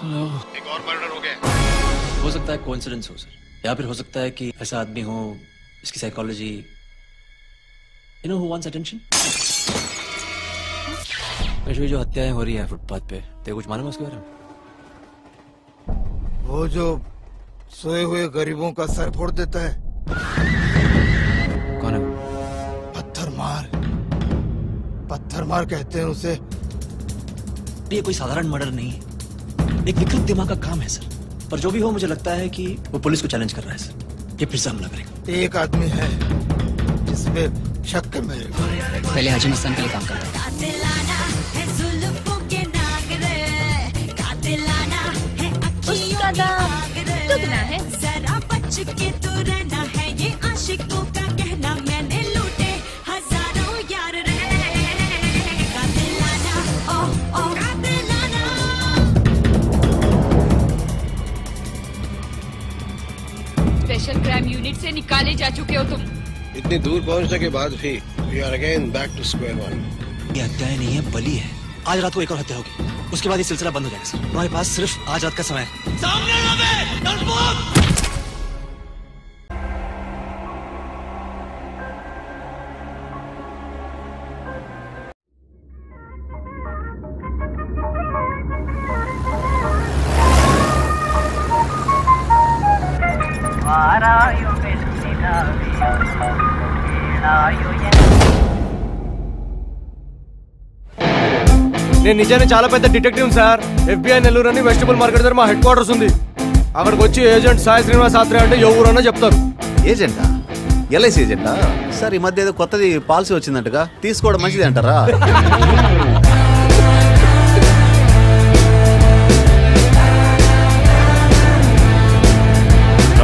एक और मर्डर हो गया। हो सकता है कोइंसिडेंस हो सर, या फिर हो सकता है कि ऐसा आदमी हो, इसकी psychology, you know who wants attention. वैसे जो हत्याएं हो रही है फुटपाथ पे, तेरे कुछ मालूम है उसके बारे में? वो जो सोए हुए गरीबों का सर फोड़ देता है। कौन है? पत्थर मार कहते हैं उसे। ये कोई साधारण मर्डर नहीं है, एक विकृत दिमाग का काम है सर। पर जो भी हो, मुझे लगता है कि वो पुलिस को चैलेंज कर रहा है सर। ये फिर से हमला करेगा। एक आदमी है जिसमें शक है मेरे को। पहले हाजी मस्तान के लिए काम करता है। उसका दाम दुगना है। जरा बच के तो रहना है, ये आशिकों का कहना। मैंने लूटे हजारों यार रे, कातिलाना ओ ओ कातिलाना। स्पेशल क्राइम यूनिट से निकाले जा चुके हो तुम। इतनी दूर पहुंचने के बाद भी we are again back to square one. ये हत्याएं नहीं है, बलि है। आज रात को एक और हत्या होगी, उसके बाद ये सिलसिला बंद हो जाएगा सर। हमारे पास सिर्फ आज रात का समय है। सामने నేను నిజాన్ని చాలా పెద్ద డిటెక్టివ్ సార్. FBI నెల్లూరు అని వెజిటబుల్ మార్కెట్ దగ్గర మా హెడ్ క్వార్టర్స్ ఉంది. అక్కడికి వచ్చి ఏజెంట్ సాయి శ్రీనివాస్ ఆత్రేయ అంటే ఎవరన్నా చెప్తారు. ఏజెంటా? LIC ఏజెంటా? సార్ ఈ మధ్య ఏదో కొత్తది పాలసీ వచ్చిందంటగా, తీసుకోవడం మంచిది అంటారా?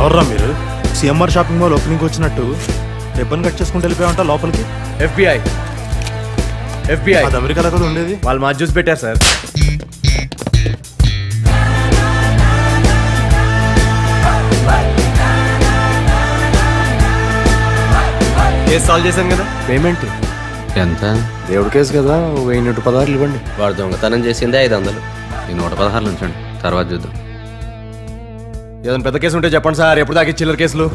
ఎవర్రా మీరు? CMR షాపింగ్ మాల్ ఓపెనింగ్ వచ్చినట్టు రిబ్బన్ కట్ చేసుకుంటూ వెళ్ళిపోయామంట లోపలికి. FBI అది అమెరికాలో కదా ఉండేది. వాళ్ళు మా జ్యూస్ పెట్టారు సార్. కేసు సాల్వ్ చేశాను కదా. పేమెంట్ ఎంత? దేవుడి కేసు కదా, 1016 ఇవ్వండి. వాడు దొంగతనం చేసిందే 500. ఈ 116 ఉంచండి, తర్వాత చూద్దాం. ఏదైనా పెద్ద కేసు ఉంటే చెప్పండి సార్. ఎప్పుడు దాకా చిల్లర కేసులు?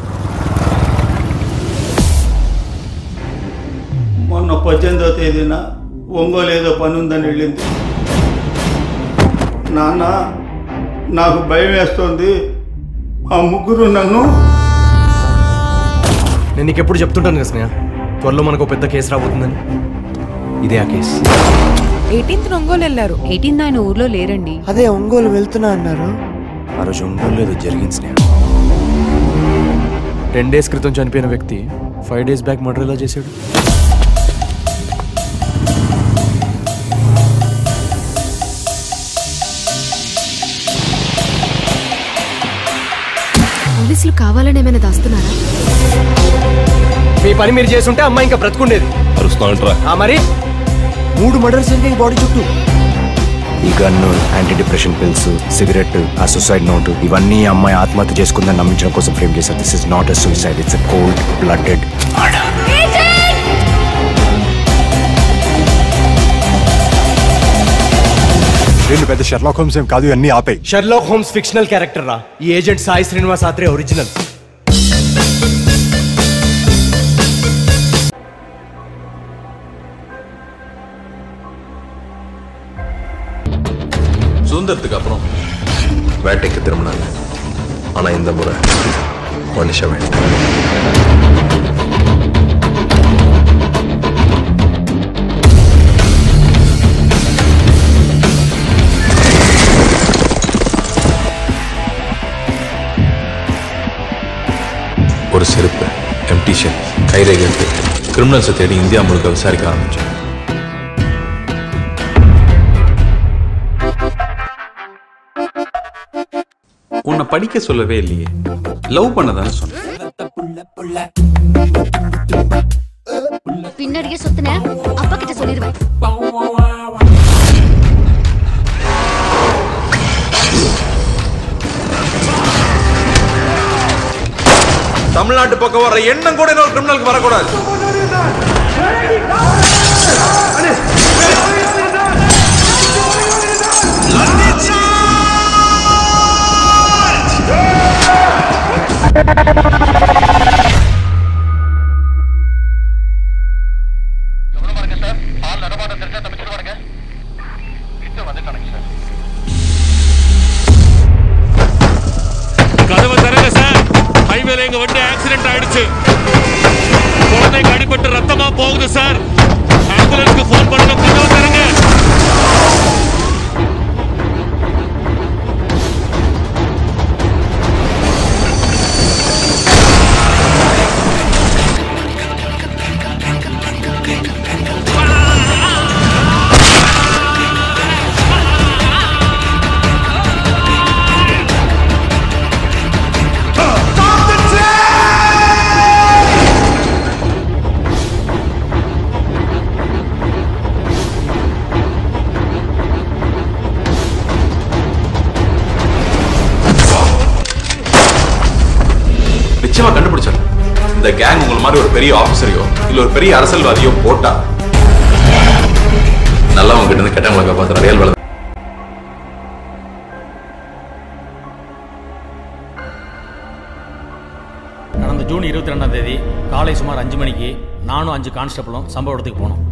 మొన్న 18వ తేదీన ఒంగోలు ఏదో పని ఉందని వెళ్ళింది. నాన్న, నాకు భయం వేస్తోంది. ఆ ముగ్గురు నన్ను. నేను నీకు ఎప్పుడు చెప్తుంటాను కదా స్నేహ, త్వరలో మనకు పెద్ద కేసు రాబోతుందని. ఇదే ఆ కేసు. 18th ఒంగోలు వెళ్ళారు. 18th ఆయన ఊర్లో లేరండి. అదే ఒంగోలు వెళ్తున్నా అన్నారు. ఆ రోజు ఒంగోలు ఏదో జరిగింది స్నేహ. 10 days క్రితం చనిపోయిన వ్యక్తి 5 days బ్యాక్ మర్డర్ ఎలా చేశాడు? పోలీసులు కావాలని ఏమైనా దాస్తున్నారా? మీ పని మీరు చేస్తుంటే అమ్మాయి ఇంకా బ్రతుకుండేది. మరి 3 మర్డర్స్ జరిగాయి ఈ బాడీ చుట్టూ. ఈ gun, anti depression pills, cigarette, ఆ సూసైడ్ నోట్, ఇవన్నీ అమ్మాయి ఆత్మహత్య చేసుకుందని నమ్మించడం కోసం ఫ్రేమ్ చేశారు. This is not a suicide, it's a cold blooded murder. నేను పెద్ద షెర్లాక్ హోమ్స్ ఏం కాదు, అన్ని ఆపే. షెర్లాక్ హోమ్స్ ఫిక్షనల్ క్యారెక్టర్ రా. ఈ ఏజెంట్ సాయి శ్రీనివాస్ ఆత్రేయ ఒరిజినల్. சுதந்திரத்துக்கு அப்புறம் வேட்டைக்கு திரும்பினாங்க. ஆனா இந்த முறை மனுஷ வேட்டை. ஒரு செருப்பு, எம்டி ஷெல், கைரேகை கிரிமினல்ஸை தேடி இந்தியா முழுக்க விசாரிக்க ஆரம்பிச்சோம். உன்னை படிக்க சொல்லவே இல்லையே, லவ் பண்ணதானே சொன்ன. பின்னாடியே சுத்தின அப்பா கிட்ட சொல்லிடுவேன். தமிழ்நாட்டு பக்கம் வர எண்ணம் கூட இன்னொரு கிரிமினலுக்கு வரக்கூடாது. கதவை தரங்க சார். ஹைவேல எங்க வண்டி ஆக்சிடென்ட் ஆயிடுச்சு. குழந்தைக்கு அடிபட்டு ரத்தமா போகுது சார். ஆம்புலன்ஸ்க்கு போன் பண்ணுங்க. கதவை தரங்க. நிச்சயமா கண்டுபிடிச்சாரு. இந்த கேங் உங்களை மாதிரி ஒரு பெரிய ஆபீசரையோ இல்ல ஒரு பெரிய அரசியல்வாதியோ போட்டா நல்லவங்க கிட்ட இருந்து கெட்டவங்களை காப்பாத்துற ரியல் வேலை. கடந்த ஜூன் 22ஆம் தேதி காலை சுமார் 5 மணிக்கு நானும் 5 கான்ஸ்டபிளும் சம்பவ இடத்துக்கு போனோம்.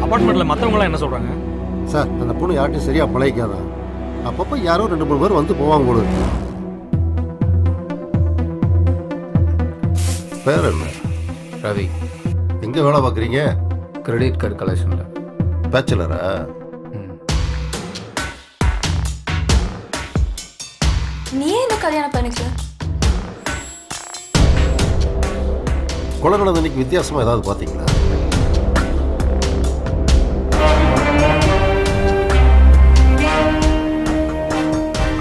அபார்ட்மெண்ட்ல மற்றவங்களாம் என்ன சொல்றாங்க? சார், அந்த பொண்ணு யார்ட்டையும் சரியா பழகிக்காதா. அப்பப்போ யாரோ 2-3 பேர் வந்து போவாங்க போல இருக்கு. பேர் என்ன? ரவி. எங்க வேலை பார்க்குறீங்க? கிரெடிட் கார்டு கலெக்ஷன்ல. பேச்சுலரா? நீ என்ன கல்யாணம் பண்ணிக்கல? கொலை நடந்த அன்னைக்கு வித்தியாசமா ஏதாவது பார்த்தீங்களா?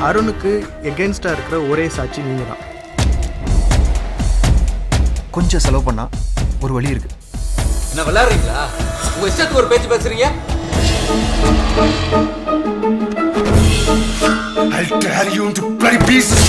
அருணுக்கு எகென்ஸ்டா இருக்கிற ஒரே சாட்சி நீங்க தான். கொஞ்சம் செலவு பண்ணா ஒரு வழி இருக்கு. என்ன விளையாடுறீங்களா? உங்க இஷ்டத்துக்கு ஒரு பேச்சு பேசுறீங்க. I'll tear you into bloody pieces.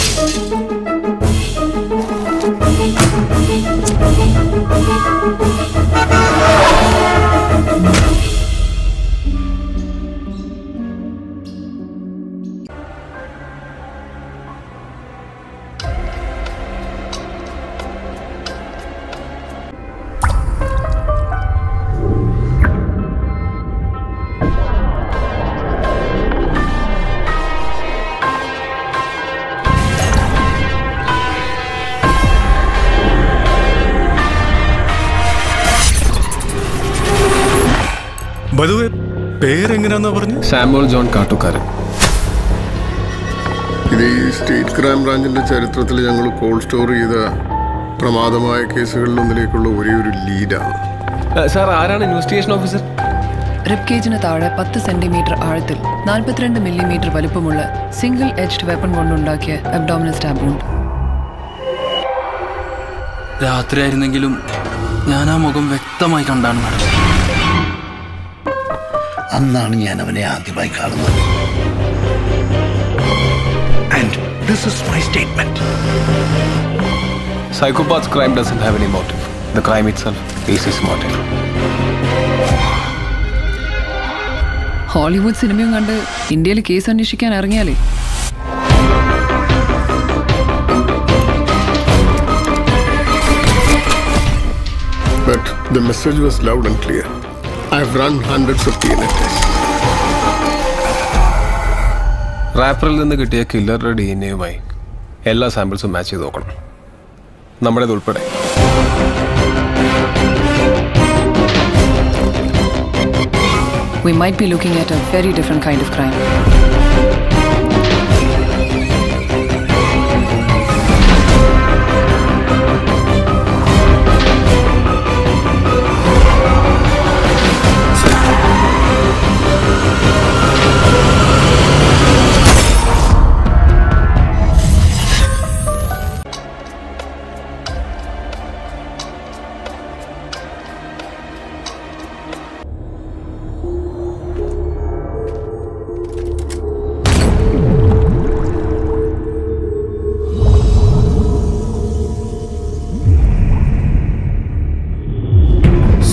പേരെങ്ങനെയാന്നാ പറഞ്ഞു? Samuel John കാട്ടുകാരൻ. ഇത് ഈ സ്റ്റേറ്റ് ക്രൈം ബ്രാഞ്ചിന്റെ ചരിത്രത്തിൽ ഞങ്ങൾ കോൾ സ്റ്റോർ ചെയ്ത പ്രമാദമായ കേസുകളിലൊന്നിലേക്കുള്ള ഒരേ ഒരു ലീഡാണ്. സാർ, ആരാണ് ഇൻവെസ്റ്റിഗേഷൻ ഓഫീസർ? റിബ് കേജിന് താഴെ 10 സെന്റിമീറ്റർ ആഴത്തിൽ 42 മില്ലിമീറ്റർ വലുപ്പമുള്ള സിംഗിൾ എഡ്ജ്ഡ് വെപ്പൺ കൊണ്ടുണ്ടാക്കിയ അബ്ഡോമിനൽ സ്റ്റാബ് വൂണ്ട്. രാത്രിയായിരുന്നെങ്കിലും ഞാൻ ആ മുഖം വ്യക്തമായി കണ്ടാണ് മാഡം. അന്നാണ് ഞാൻ അവനെ ആദ്യമായി കാണുന്നത്. And this is my statement. Psychopath's crime doesn't have any motive. The crime itself is his motive. Hollywood സിനിമയും കണ്ട് ഇന്ത്യയിൽ കേസ് അന്വേഷിക്കാൻ ഇറങ്ങിയാലേ But the message was loud and clear. I've run hundreds of DNA tests. റാപ്പറിൽ നിന്ന് കിട്ടിയ കില്ലറുടെ DNA-യുമായി എല്ലാ സാമ്പിൾസും match ചെയ്ത് നോക്കണം, നമ്മുടേത് ഉൾപ്പെടെ. We might be looking at a very different kind of crime.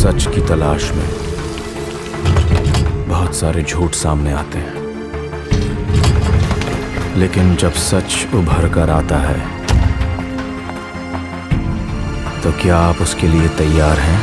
सच की तलाश में सारे झूठ सामने आते हैं, लेकिन जब सच उभर कर आता है तो क्या आप उसके लिए तैयार हैं?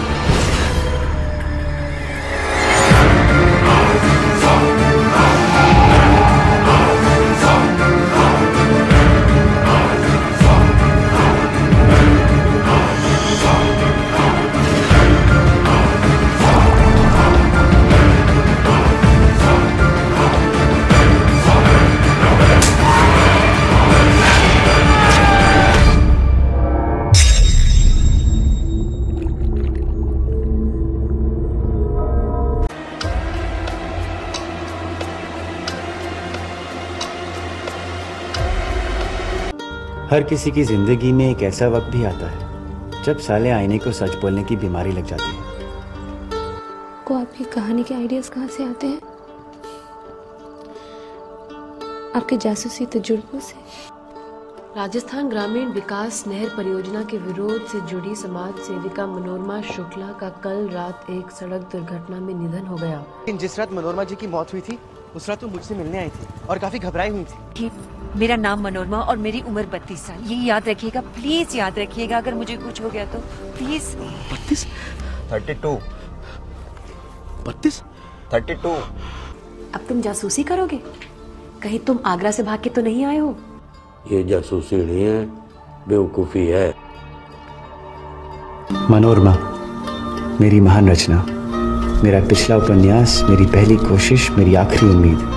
हर किसी की जिंदगी में एक ऐसा वक्त भी आता है जब साले आईने को सच बोलने की बीमारी लग जाती है। को आपकी कहानी के आइडियाज कहाँ से आते हैं? आपके जासूसी तजुर्बों से। राजस्थान ग्रामीण विकास नहर परियोजना के विरोध से जुड़ी समाज सेविका मनोरमा शुक्ला का कल रात एक सड़क दुर्घटना में निधन हो गया। जिस रात मनोरमा जी की मौत हुई थी उस रात वो मुझसे मिलने आई थी और काफी घबराई हुई थी। मेरा नाम मनोरमा और मेरी उम्र 32 साल। ये याद रखिएगा, प्लीज याद रखिएगा। अगर मुझे कुछ हो गया तो प्लीज। 32 32 32 32। अब तुम जासूसी करोगे? कहीं तुम आगरा से भाग के तो नहीं आए हो? ये जासूसी नहीं है, बेवकूफी है। मनोरमा मेरी महान रचना, मेरा पिछला उपन्यास, मेरी पहली कोशिश, मेरी आखिरी उम्मीद।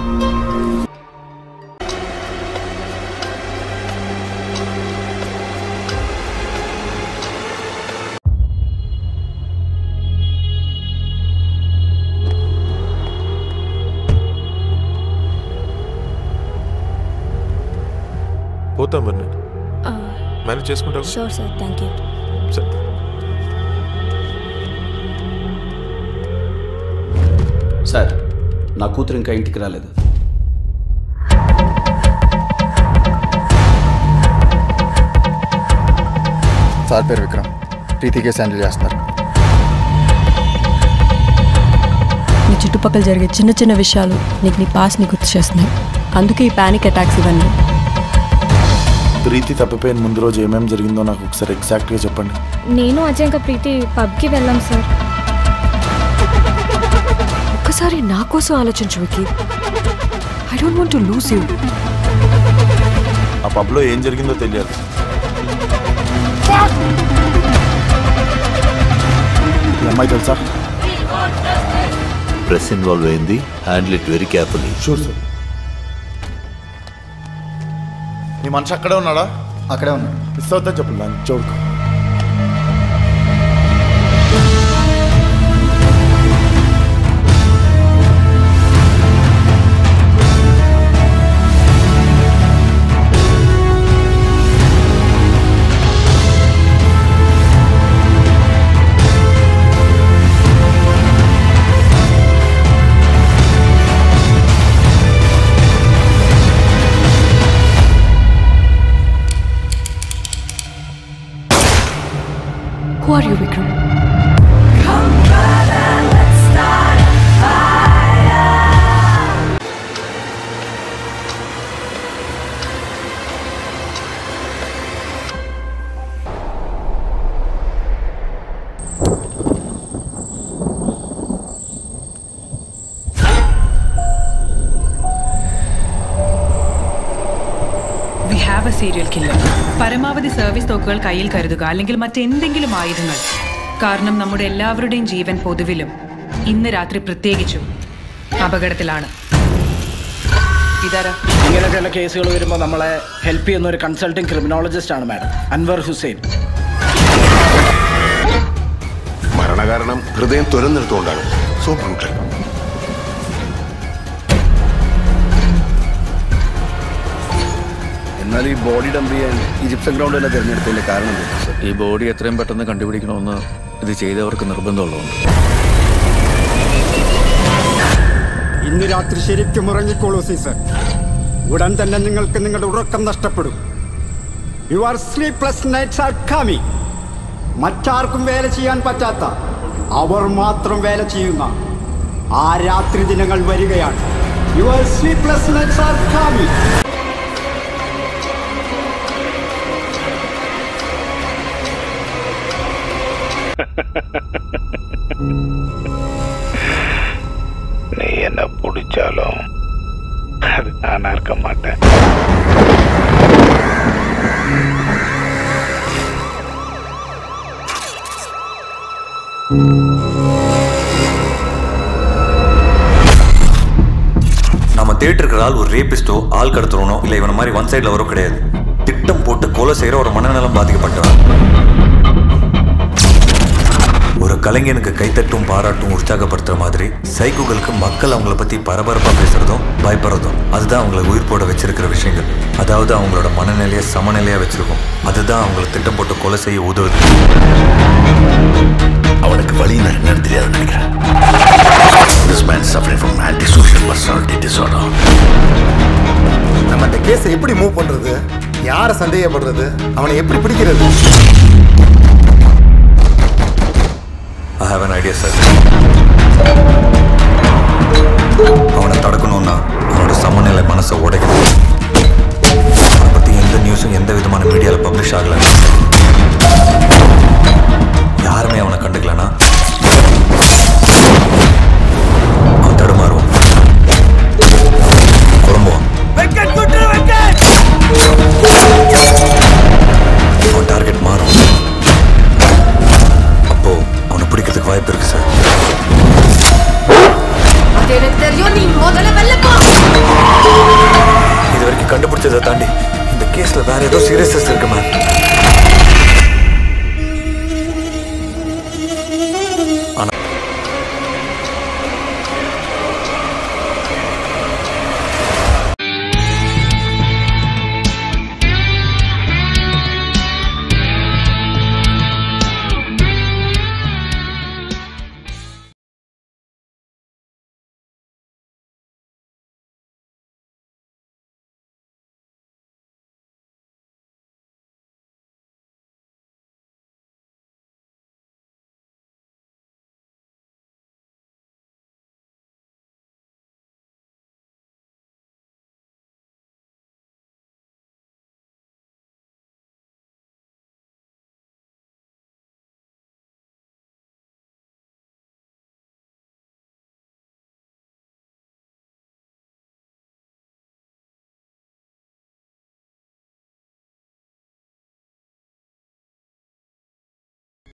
పోతాం బన్నీ, మేనేజ్ చేసుకుంటాం. Sure sir, thank you. సరే. సార్, నా కూతురు ఇంకా ఇంటికి రాలేదు. సార్ పేరు విక్రమ్, ప్రీతి కేసు హ్యాండిల్ చేస్తున్నారు. నీ చుట్టుపక్కల జరిగే చిన్న చిన్న విషయాలు నీకు నీ పాస్ని గుర్తు చేస్తున్నాయి. అందుకే ఈ పానిక్ అటాక్స్ ఇవన్నీ. ప్రీతి తప్పిపోయిన ముందు రోజు ఏమేమి జరిగిందో నాకు ఒకసారి ఎగ్జాక్ట్గా చెప్పండి. నేను అజయ్ ఇంకా ప్రీతి పబ్కి వెళ్ళాం సార్. ఒక్కసారి నా కోసం ఆలోచించు Vicky. I don't want to lose you. ఆ పబ్లో ఏం జరిగిందో తెలియదు. ఈ అమ్మాయి తెలుసా? ప్రెస్ ఇన్వాల్వ్ అయింది, handle it very carefully. Sure sir. నీ మనిషి అక్కడే ఉన్నాడా? అక్కడే ఉన్నాడు. మిస్ అవుతా చెప్పు చూడుకో. Who are you, Vikram? We have a serial killer. പരമാവധി സർവീസ് തോക്കുകൾ കയ്യിൽ കരുതുക, അല്ലെങ്കിൽ മറ്റെന്തെങ്കിലും ആയുധങ്ങൾ. കാരണം നമ്മുടെ എല്ലാവരുടെയും ജീവൻ പൊതുവിലും ഇന്ന് രാത്രി പ്രത്യേകിച്ചും അപകടത്തിലാണ്. ഇങ്ങനെയൊക്കെയുള്ള കേസുകൾ വരുമ്പോൾ നമ്മളെ ഹെൽപ്പ് ചെയ്യുന്ന ഒരു കൺസൾട്ടിംഗ് ക്രിമിനോളജിസ്റ്റ് ആണ് മാഡം, അൻവർ ഹുസൈൻ. മരണകാരണം ഹൃദയം തുരന്നെടുത്തുകൊണ്ടാണ്. So brutal. എന്നാൽ ഈ ബോഡി ഡംപ് ചെയ്യാൻ ഈജിപ്ഷ്യൻ ഗ്രൗണ്ട് എല്ലാം തിരഞ്ഞെടുത്തതിന്റെ കാരണം ഈ ബോഡി എത്രയും പെട്ടെന്ന് കണ്ടുപിടിക്കണമെന്ന് ഇത് ചെയ്തവർക്ക് നിർബന്ധമുള്ളതുകൊണ്ട്. ഇന്ന് രാത്രി ശരിക്കും ഉറങ്ങിക്കോളൂ സീസർ. ഉടൻ തന്നെ നിങ്ങൾക്ക് നിങ്ങളുടെ ഉറക്കം നഷ്ടപ്പെടും. Your sleepless nights are coming. മറ്റാർക്കും വേല ചെയ്യാൻ പറ്റാത്ത, അവർ മാത്രം വേല ചെയ്യുന്ന ആ രാത്രി ദിനങ്ങൾ വരികയാണ്. Your sleepless nights are coming. நீ என்ன பிடிச்சாலும் அது நானா இருக்க மாட்டேன். நம்ம தேட்டர் இருக்கிற ஆள் ஒரு ரேபிஸ்டோ, ஆள் கடத்துறனோ இல்ல இவன மாதிரி ஒன் சைட்ல வரோ கிடையாது. திட்டம் போட்டு கொலை செய்யற ஒரு மனநலம் பாதிக்கப்பட்டவன். ஒரு கலைஞனுக்கு கைத்தட்டும் பாராட்டும் உற்சாகப்படுத்துற மாதிரி சைக்கோகளுக்கு மக்கள் அவங்கள பத்தி பரபரப்பா பேசுறதும் பயப்படுறதும் அதுதான் அவங்களை உயிர் போட வச்சிருக்கிற விஷயங்கள். அதாவது அவங்களோட மனநிலையை சமநிலையா வச்சிருக்கும். அதுதான் அவங்களை திட்டம் போட்டு கொலை செய்ய உதவுது. அவனுக்கு வழி என்னன்னு தெரியாது நினைக்கிறேன். This man suffering from antisocial personality disorder. நம்ம அந்த கேஸை எப்படி மூவ் பண்றது, யாரை சந்தேகப்படுறது, அவனை எப்படி பிடிக்கிறது? I have an idea, sir. அவனை தடுக்கணும்னா அவனோட சமநிலை மனசை உடைக்கணும். அவனை பத்தி எந்த நியூஸும் எந்த விதமான மீடியாவில் பப்ளிஷ் ஆகல. யாருமே அவனை கண்டுக்கலனா அவன் தடுமாறுவான், குழம்புவான். அவன் டார்கெட் மாறும். அப்போ அவனை பிடிக்கிறதுக்கு வாய்ப்பு இருக்கு சார். இது வரைக்கும் கண்டுபிடிச்சதை தாண்டி இந்த கேஸ்ல வேற ஏதோ சீரியஸஸ் இருக்கு மேம்.